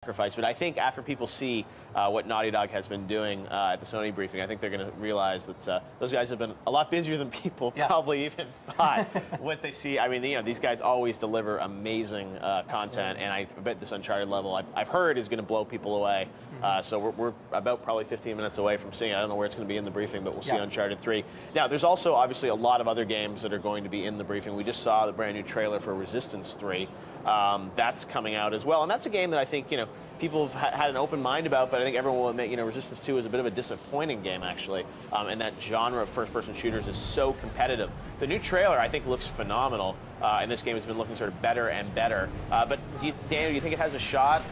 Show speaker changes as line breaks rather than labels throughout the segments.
sacrifice. But I think after people see what Naughty Dog has been doing at the Sony briefing, I think they're going to realize that those guys have been a lot busier than people probably even thought. What they see, I mean, these guys always deliver amazing content, and I bet this Uncharted level, I've heard, is going to blow people away. So we're about probably 15 minutes away from seeing it. I don't know where it's going to be in the briefing, but we'll see Uncharted 3. Now, there's also obviously a lot of other games that are going to be in the briefing. We just saw the brand new trailer for Resistance 3. That's coming out as well, and that's a game that I think people have had an open mind about, but I think everyone will admit Resistance 2 is a bit of a disappointing game actually, and that genre of first-person shooters is so competitive. The new trailer I think looks phenomenal, and this game has been looking sort of better and better. But Daniel, do you think it has a shot?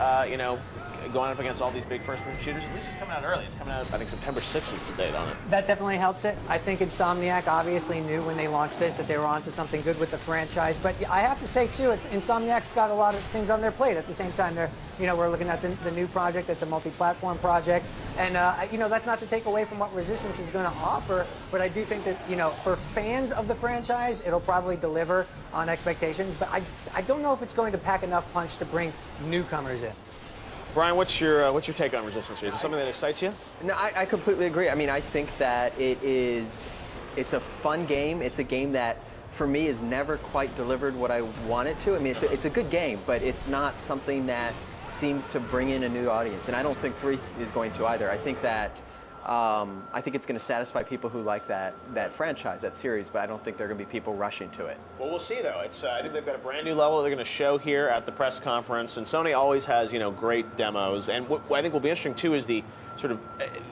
Going up against all these big first-person shooters? At least it's coming out early. It's coming out, I think, September 6th is the date on it.
That definitely helps it. I think Insomniac obviously knew when they launched this that they were onto something good with the franchise. But I have to say, too, Insomniac's got a lot of things on their plate at the same time. We're looking at the new project that's a multi-platform project. And, that's not to take away from what Resistance is going to offer, but I do think that, for fans of the franchise, it'll probably deliver on expectations. But I don't know if it's going to pack enough punch to bring newcomers in.
Brian, what's your take on Resistance 3? Is it something that excites you?
No, I completely agree. I mean, I think that it's a fun game. It's a game that, for me, has never quite delivered what I want it to. I mean, it's a good game, but it's not something that seems to bring in a new audience. And I don't think 3 is going to either. I think that it's going to satisfy people who like that franchise, that series, but I don't think there are going to be people rushing to it.
Well, we'll see, though. I think they've got a brand new level they're going to show here at the press conference, and Sony always has, great demos. And what I think will be interesting, too, is the sort of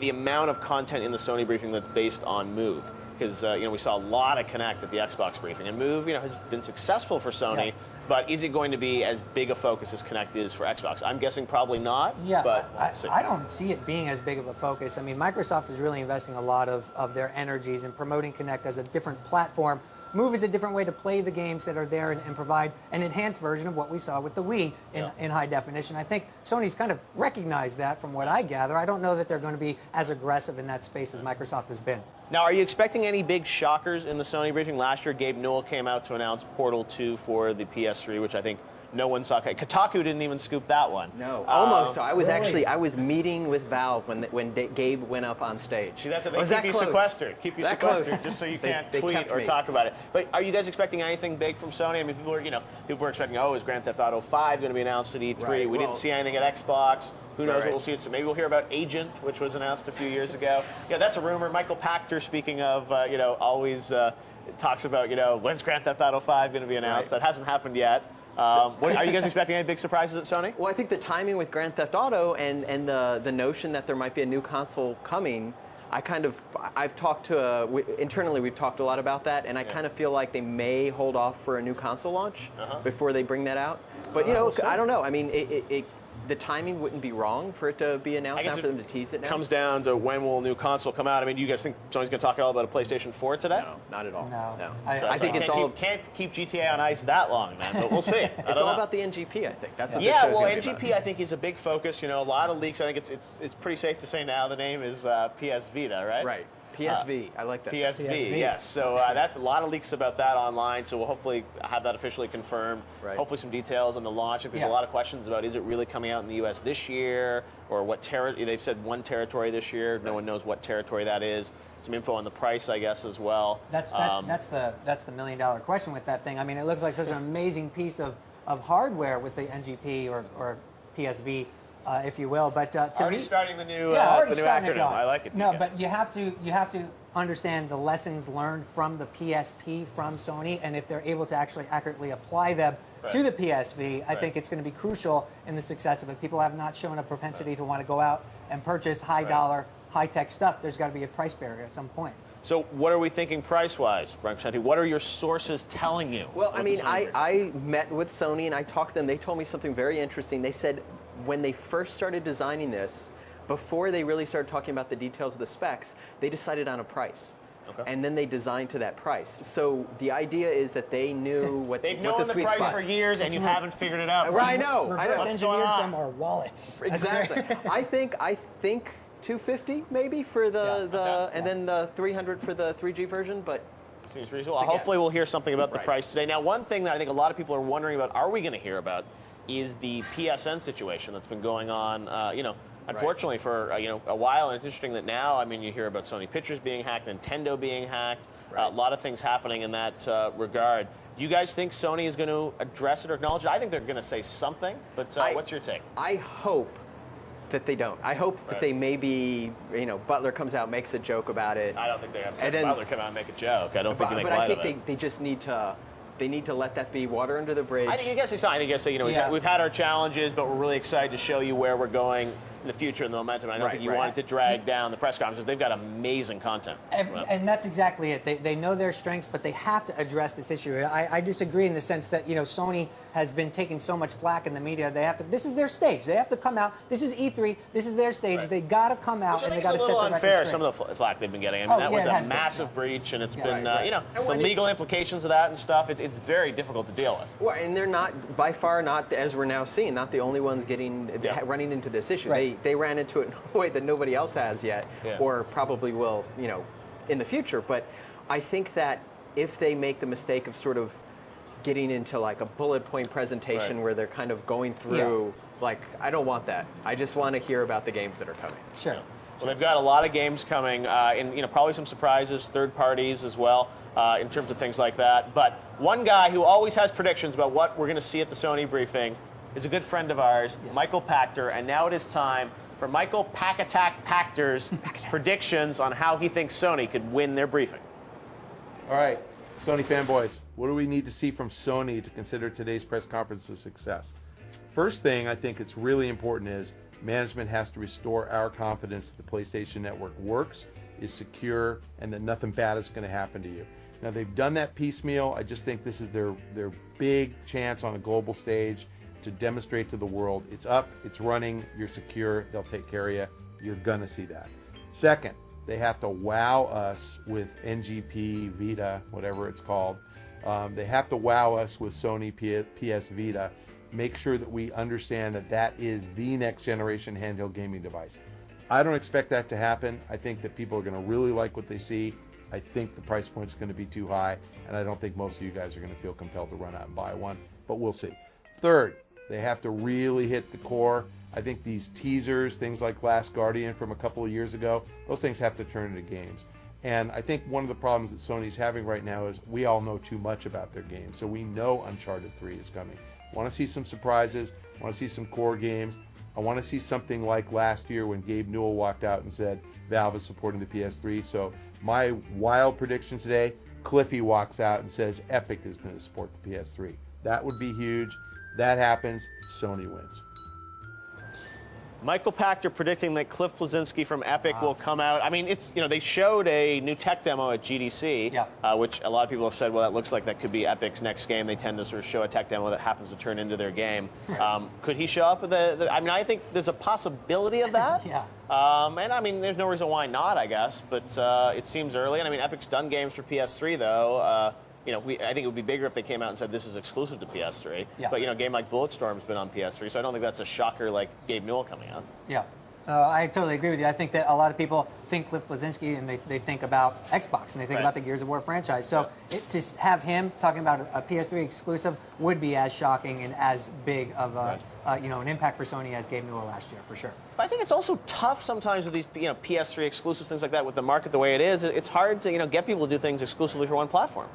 the amount of content in the Sony briefing that's based on Move. Because, we saw a lot of Kinect at the Xbox briefing, and Move, has been successful for Sony. Yeah. But is it going to be as big a focus as Kinect is for Xbox? I'm guessing probably not.
Yeah,
but
I don't see it being as big of a focus. I mean, Microsoft is really investing a lot of their energies in promoting Kinect as a different platform. Move is a different way to play the games that are there and provide an enhanced version of what we saw with the Wii in high definition. I think Sony's kind of recognized that from what I gather. I don't know that they're going to be as aggressive in that space as Microsoft has been.
Now, are you expecting any big shockers in the Sony briefing? Last year, Gabe Newell came out to announce Portal 2 for the PS3, which I think no one saw. Kotaku didn't even scoop that one.
No, almost. So I was meeting with Valve when Gabe went up on stage.
See, that's they keep you sequestered. Keep you sequestered just so you can't tweet or talk about it. But are you guys expecting anything big from Sony? I mean, people were expecting, is Grand Theft Auto 5 going to be announced at E3?
Right.
We didn't see anything at Xbox. Who knows what we'll see? So maybe we'll hear about Agent, which was announced a few years ago. Yeah, that's a rumor. Michael Pachter, speaking of, always talks about, when's Grand Theft Auto 5 going to be announced? That hasn't happened yet. Are you guys expecting any big surprises at Sony?
Well, I think the timing with Grand Theft Auto and the notion that there might be a new console coming, I've talked to, internally we've talked a lot about that, and I kind of feel like they may hold off for a new console launch before they bring that out. But, I don't know. I mean, the timing wouldn't be wrong for it to be announced now, for them to tease it now.
It comes down to when will a new console come out. I mean, do you guys think Sony's going to talk at all about a PlayStation 4 today?
No, not at all.
No.
I think it's all...
Can't keep GTA on ice that long, man, but we'll see.
It's all about the NGP, I think. That's what
NGP, I think, is a big focus. A lot of leaks. I think it's pretty safe to say now the name is PS Vita, right?
Right. PSV, I like that.
PSV, yes. So that's a lot of leaks about that online. So we'll hopefully have that officially confirmed. Right. Hopefully some details on the launch. If there's a lot of questions about, is it really coming out in the U.S. this year, or what territory? They've said one territory this year. Right. No one knows what territory that is. Some info on the price, I guess, as well.
That's the $1 million question with that thing. I mean, it looks like such an amazing piece of hardware with the NGP or PSV. If you will, but to me,
starting the new acronym. I like it.
No, but you have to understand the lessons learned from the PSP from Sony, and if they're able to actually accurately apply them to the PSV, I think it's going to be crucial in the success of it. People have not shown a propensity to want to go out and purchase high-dollar, high-tech stuff. There's got to be a price barrier at some point.
So what are we thinking price-wise, Brian Crescenti? What are your sources telling you?
Well, I mean, I met with Sony and I talked to them. They told me something very interesting. They said when they first started designing this, before they really started talking about the details of the specs, they decided on a price. Okay. And then they designed to that price. So the idea is that they knew what
They've
known
the price for years, and you haven't figured it out.
Right, I know.
Reverse engineered from our wallets.
Exactly. I think $250 maybe for and then the $300 for the 3G version, but
seems reasonable. Hopefully we'll hear something about the price today. Now, one thing that I think a lot of people are wondering about, are we going to hear about, is the PSN situation that's been going on, unfortunately for a while. And it's interesting that now, I mean, you hear about Sony Pictures being hacked, Nintendo being hacked, a lot of things happening in that regard. Do you guys think Sony is going to address it or acknowledge it? I think they're going to say something, but what's your take?
I hope that they don't. I hope that they maybe, Butler comes out, makes a joke about it.
I don't think they have to Butler come out and make a joke. I don't think they make
light
of it.
But I think they just need to. They need to let that be water under the bridge.
I think you guys say something. I think you guys say, we've had our challenges, but we're really excited to show you where we're going in the future and the momentum. I don't think you want it to drag down the press conferences. They've got amazing content.
And that's exactly it. They know their strengths, but they have to address this issue. I disagree in the sense that, Sony has been taking so much flack in the media. This is their stage. They have to come out. This is E3. This is their stage. They got to come out and they got to set the record straight.
Which I think is a little unfair, some of the flack they've been getting. I mean, that was a massive breach, and it's been, the legal implications of that and stuff. It's very difficult to deal with.
Well, and they're not, by far not, as we're now seeing, not the only ones running into this issue.
Right.
They ran into it in a way that nobody else has yet, or probably will, in the future. But I think that if they make the mistake of sort of getting into like a bullet point presentation where they're kind of going through, I don't want that. I just want to hear about the games that are coming.
Sure.
Well, they've got a lot of games coming, and probably some surprises, third parties as well, in terms of things like that. But one guy who always has predictions about what we're going to see at the Sony briefing is a good friend of ours, Michael Pachter, and now it is time for Michael Pack Attack Pachter's predictions on how he thinks Sony could win their briefing.
All right, Sony fanboys, what do we need to see from Sony to consider today's press conference a success? First thing I think it's really important is management has to restore our confidence that the PlayStation Network works, is secure, and that nothing bad is going to happen to you. Now, they've done that piecemeal. I just think this is their big chance on a global stage to demonstrate to the world it's up, it's running, you're secure, they'll take care of you. You're going to see that. Second, they have to wow us with NGP Vita, whatever it's called. They have to wow us with Sony PS Vita. Make sure that we understand that that is the next generation handheld gaming device. I don't expect that to happen. I think that people are going to really like what they see. I think the price point is going to be too high, and I don't think most of you guys are going to feel compelled to run out and buy one, but we'll see. Third, they have to really hit the core. I think these teasers, things like Last Guardian from a couple of years ago, those things have to turn into games. And I think one of the problems that Sony's having right now is we all know too much about their games. So we know Uncharted 3 is coming. Want to see some surprises, want to see some core games. I want to see something like last year when Gabe Newell walked out and said Valve is supporting the PS3. So my wild prediction today, Cliffy walks out and says Epic is going to support the PS3. That would be huge. That happens, Sony wins.
Michael Pachter predicting that Cliff Bleszinski from Epic will come out. I mean, it's they showed a new tech demo at GDC, which a lot of people have said, well, that looks like that could be Epic's next game. They tend to sort of show a tech demo that happens to turn into their game. Could he show up at I mean, I think there's a possibility of that. And I mean, there's no reason why not, I guess. But it seems early. And I mean, Epic's done games for PS3 though. I think it would be bigger if they came out and said this is exclusive to PS3. But a game like Bulletstorm's been on PS3, so I don't think that's a shocker like Gabe Newell coming out.
I totally agree with you. I think that a lot of people think Cliff Bleszinski and they think about Xbox and they think about the Gears of War franchise. So to have him talking about a PS3 exclusive would be as shocking and as big of an impact for Sony as Gabe Newell last year, for sure.
But I think it's also tough sometimes with these PS3 exclusive things like that with the market the way it is. It's hard to get people to do things exclusively for one platform.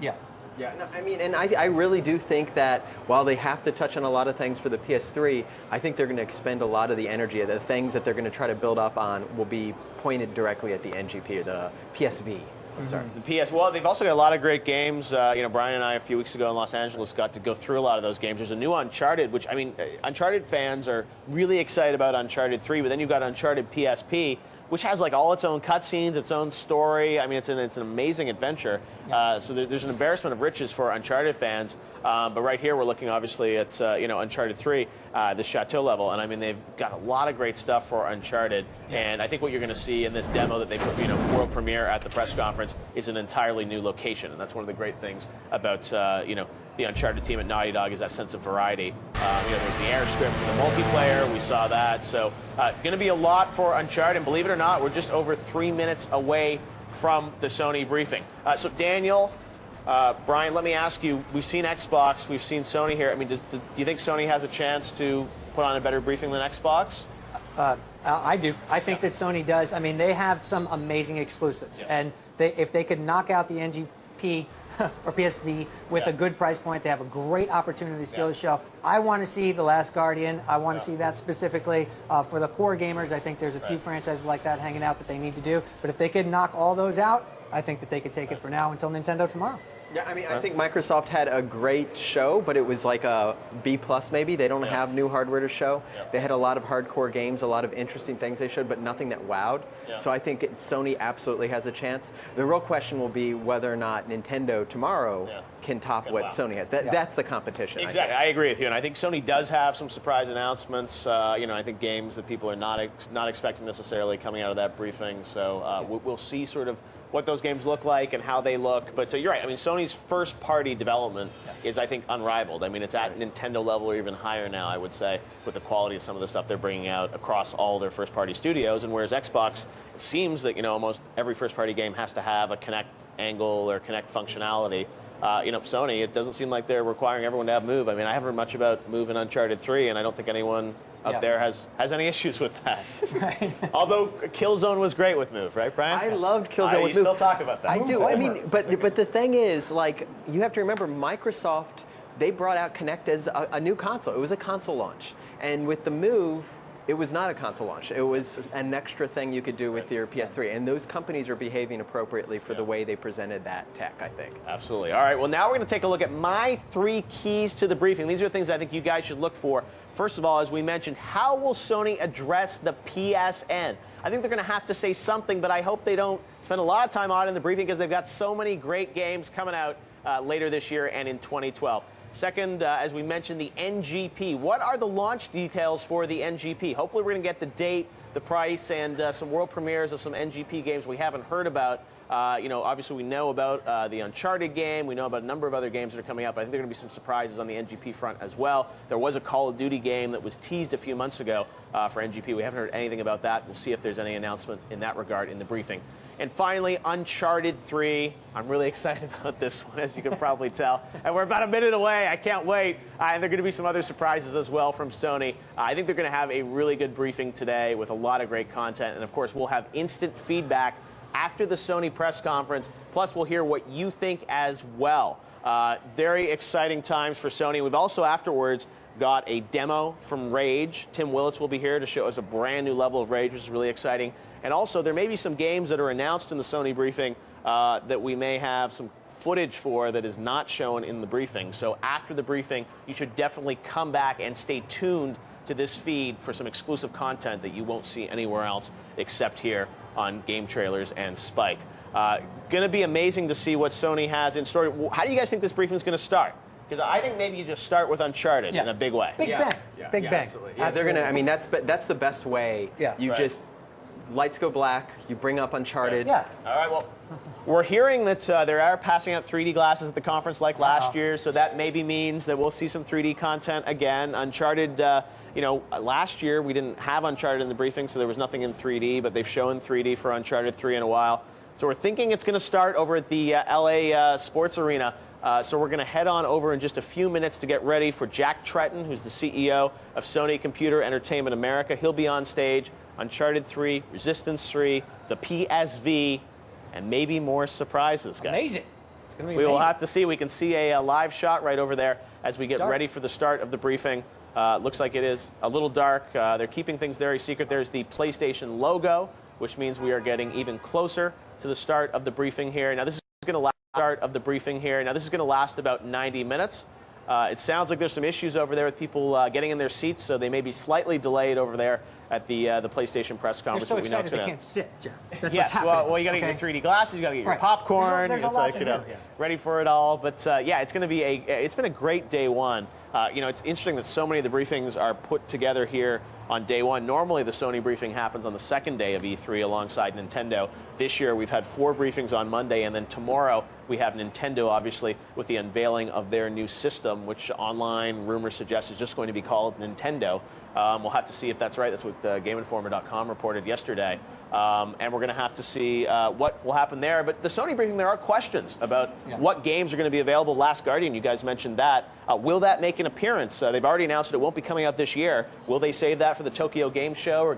Yeah, no, I mean, and I really do think that while they have to touch on a lot of things for the PS3, I think they're going to expend a lot of the energy. The things that they're going to try to build up on will be pointed directly at the NGP or the PSV. Sorry.
The PS. Well, they've also got a lot of great games. Brian and I a few weeks ago in Los Angeles got to go through a lot of those games. There's a new Uncharted, which I mean, Uncharted fans are really excited about Uncharted 3, but then you've got Uncharted PSP, which has like all its own cutscenes, its own story. I mean, it's an amazing adventure. So there's an embarrassment of riches for Uncharted fans. But right here, we're looking obviously at Uncharted 3, the Chateau level, and I mean they've got a lot of great stuff for Uncharted. And I think what you're going to see in this demo that they put, world premiere at the press conference is an entirely new location, and that's one of the great things about the Uncharted team at Naughty Dog is that sense of variety. There's the airstrip for the multiplayer. We saw that. So going to be a lot for Uncharted, and believe it or not, we're just over 3 minutes away from the Sony briefing. So Daniel, Brian, let me ask you, we've seen Xbox, we've seen Sony here. I mean, do you think Sony has a chance to put on a better briefing than Xbox?
I do. I think that Sony does. I mean, they have some amazing exclusives. And if they could knock out the NGP or PSV with a good price point, they have a great opportunity to steal the show. I want to see The Last Guardian. I want to see that specifically. For the core gamers, I think there's a few franchises like that hanging out that they need to do. But if they could knock all those out, I think that they could take it for now until Nintendo tomorrow.
Yeah, I mean, I think Microsoft had a great show, but it was like a B+ maybe. They don't have new hardware to show. They had a lot of hardcore games, a lot of interesting things they showed, but nothing that wowed. So I think Sony absolutely has a chance. The real question will be whether or not Nintendo tomorrow can top what Sony has. That's the competition.
Exactly, I agree with you, and I think Sony does have some surprise announcements. I think games that people are not expecting necessarily coming out of that briefing. So we'll see sort of what those games look like and how they look. But you're right. I mean, Sony's first-party development is, I think, unrivaled. I mean, it's at Nintendo level or even higher now, I would say, with the quality of some of the stuff they're bringing out across all their first-party studios. And whereas Xbox, it seems that almost every first-party game has to have a Kinect angle or Kinect functionality. Sony, it doesn't seem like they're requiring everyone to have Move. I mean, I haven't heard much about Move in Uncharted 3, and I don't think anyone up there has any issues with that. Right. Although Killzone was great with Move, right, Brian?
I loved Killzone with Move.
You still talk about that.
I do. I mean, but the thing is, like, you have to remember, Microsoft, they brought out Kinect as a new console. It was a console launch. And with the Move, it was not a console launch. It was an extra thing you could do with your PS3. And those companies are behaving appropriately for the way they presented that tech, I think.
Absolutely. All right, well, now we're going to take a look at my 3 keys to the briefing. These are things I think you guys should look for. First of all, as we mentioned, how will Sony address the PSN? I think they're going to have to say something, but I hope they don't spend a lot of time on it in the briefing because they've got so many great games coming out later this year and in 2012. Second, as we mentioned, the NGP. What are the launch details for the NGP? Hopefully we're going to get the date, the price, and some world premieres of some NGP games we haven't heard about. Obviously we know about the Uncharted game. We know about a number of other games that are coming up. I think there are going to be some surprises on the NGP front as well. There was a Call of Duty game that was teased a few months ago for NGP. We haven't heard anything about that. We'll see if there's any announcement in that regard in the briefing. And finally, Uncharted 3. I'm really excited about this one, as you can probably tell. And we're about a minute away. I can't wait. And there are going to be some other surprises as well from Sony. I think they're going to have a really good briefing today with a lot of great content. And, of course, we'll have instant feedback after the Sony press conference. Plus, we'll hear what you think as well. Very exciting times for Sony. We've also afterwards got a demo from Rage. Tim Willits will be here to show us a brand new level of Rage, which is really exciting. And also, there may be some games that are announced in the Sony briefing that we may have some footage for that is not shown in the briefing. So after the briefing, you should definitely come back and stay tuned to this feed for some exclusive content that you won't see anywhere else except here on Game Trailers and Spike. Going to be amazing to see what Sony has in store. How do you guys think this briefing is going to start? Because I think maybe you just start with Uncharted in a big way.
Big bang. Big bang.
Absolutely. Yeah, they're gonna. I mean, that's the best way.
Yeah.
You just lights go black. You bring up Uncharted.
Yeah.
All right. Well, we're hearing that they are passing out 3D glasses at the conference like last year, so that maybe means that we'll see some 3D content again. Uncharted. Last year we didn't have Uncharted in the briefing, so there was nothing in 3D, but they've shown 3D for Uncharted 3 in a while. So we're thinking it's going to start over at the LA Sports Arena. So we're going to head on over in just a few minutes to get ready for Jack Tretton, who's the CEO of Sony Computer Entertainment America. He'll be on stage. Uncharted 3, Resistance 3, the PSV, and maybe more surprises, guys.
Amazing. It's going to be
We
amazing.
will have to see. We can see a live shot right over there as we get ready for the start of the briefing. Looks like it is a little dark. They're keeping things very secret. There's the PlayStation logo, which means we are getting even closer to the start of the briefing here. Now, this is going to last about 90 minutes. It sounds like there's some issues over there with people getting in their seats, so they may be slightly delayed over there at the PlayStation press conference.
They're so excited they can't sit, Jeff. That's what's happening.
Well, you got to get your 3D glasses, you got to get your popcorn.
There's a lot to do.
Ready for it all. But it's going to be it's been a great day one. It's interesting that so many of the briefings are put together here on day one. Normally, the Sony briefing happens on the second day of E3 alongside Nintendo. This year, we've had 4 briefings on Monday, and then tomorrow We have Nintendo, obviously, with the unveiling of their new system, which online rumors suggest is just going to be called Nintendo. We'll have to see if that's right. That's what GameInformer.com reported yesterday. And we're going to have to see what will happen there. But the Sony briefing, there are questions about what games are going to be available. Last Guardian, you guys mentioned that. Will that make an appearance? They've already announced that it won't be coming out this year. Will they save that for the Tokyo Game Show or